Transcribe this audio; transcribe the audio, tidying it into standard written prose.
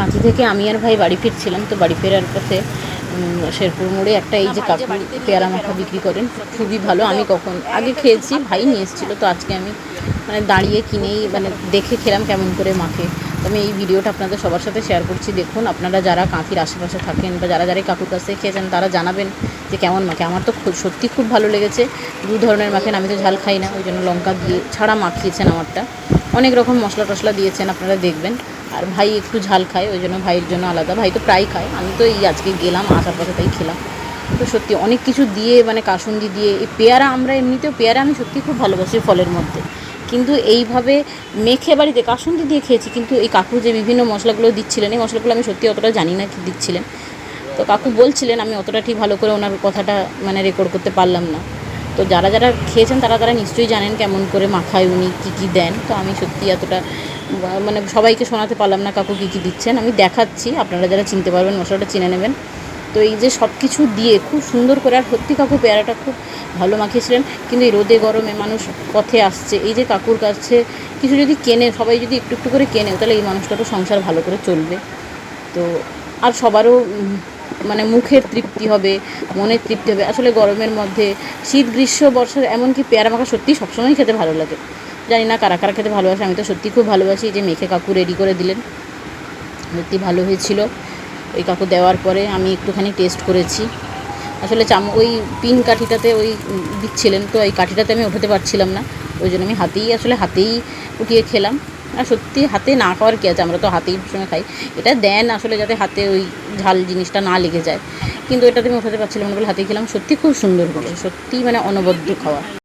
কাঁথি থেকে আমি আর ভাই বাড়ি ফিরছিলাম, তো বাড়ি ফেরার পথে শেরপুর মোড়ে একটা এই যে কাকু পেয়ারা মাখা বিক্রি করেন, খুবই ভালো। আমি কখন আগে খেয়েছি, ভাই নিয়ে এসেছিলো, তো আজকে আমি মানে দাঁড়িয়ে কিনেই মানে দেখে খেলাম কেমন করে মাখে। তো আমি এই ভিডিওটা আপনাদের সবার সাথে শেয়ার করছি, দেখুন। আপনারা যারা কাঁথির আশেপাশে থাকেন বা যারা যারা কাকুর কাছ থেকে খেয়েছেন তারা জানাবেন যে কেমন মাখে। আমার তো সত্যি খুব ভালো লেগেছে। দু ধরনের মাখেন, আমি তো ঝাল খাই না, ওই জন্য লঙ্কা দিয়ে ছাড়া মাখিয়েছেন আমারটা। অনেক রকম মশলা টশলা দিয়েছেন, আপনারা দেখবেন। আর ভাই একটু ঝাল খায়, ওই জন্য ভাইয়ের জন্য আলাদা। ভাই তো প্রায় খায়, আমি তো এই আজকে গেলাম আসার পথে তাই খেলাম। তো সত্যি অনেক কিছু দিয়ে মানে কাসুন্দি দিয়ে এই পেয়ারা, আমরা এমনিতেও পেয়ারা আমি সত্যি খুব ভালোবাসি ফলের মধ্যে, কিন্তু এইভাবে মেখে বাড়িতে কাসুন্দি দিয়ে খেয়েছি। কিন্তু এই কাকু যে বিভিন্ন মশলাগুলো দিচ্ছিলেন, এই মশলাগুলো আমি সত্যি অতটা জানি না কী দিচ্ছিলেন। তো কাকু বলছিলেন, আমি অতটা ঠিক ভালো করে ওনার কথাটা মানে রেকর্ড করতে পারলাম না। তো যারা যারা খেয়েছেন তারা তারা নিশ্চয়ই জানেন কেমন করে মাখায় উনি, কী কী দেন। তো আমি সত্যি এতটা মানে সবাইকে শোনাতে পারলাম না কাকু কী কী দিচ্ছেন। আমি দেখাচ্ছি, আপনারা যারা চিনতে পারবেন মশলাটা চিনে নেবেন। তো এই যে সব কিছু দিয়ে খুব সুন্দর করে, আর সত্যি কাকু পেয়ারাটা খুব ভালো মাখিয়েছিলেন। কিন্তু এই রোদে গরমে মানুষ পথে আসছে, এই যে কাকুর কাছে কিছু যদি কেনে, সবাই যদি একটু একটু করে কেনে, তাহলে এই মানুষটারও সংসার ভালো করে চলবে। তো আর সবারও মানে মুখের তৃপ্তি হবে, মনের তৃপ্তি হবে। আসলে গরমের মধ্যে শীত গ্রীষ্ম বর্ষার এমনকি পেয়ারা মাখা সত্যিই সবসময় খেতে ভালো লাগে। জানি না কারা কারা খেতে ভালোবাসে, আমি তো সত্যি খুব ভালোবাসি। যে মেখে কাকু রেডি করে দিলেন, সত্যি ভালো হয়েছিল। ওই কাকু দেওয়ার পরে আমি একটুখানি টেস্ট করেছি। আসলে ওই পিন কাঠিটাতে ওই দিচ্ছিলেন, তো এই কাঠিটাতে আমি উঠাতে পারছিলাম না, ওই জন্য আমি হাতেই উঠিয়ে খেলাম। আর সত্যি হাতে না খাওয়ার কী আছে, আমরা তো হাতেই সঙ্গে খাই। এটা দেন আসলে যাতে হাতে ওই ঝাল জিনিসটা না লেগে যায়, কিন্তু এটাতে আমি উঠাতে পারছিলাম না বলে হাতেই খেলাম। সত্যি খুব সুন্দর হলো, সত্যিই মানে অনবদ্য খাওয়া।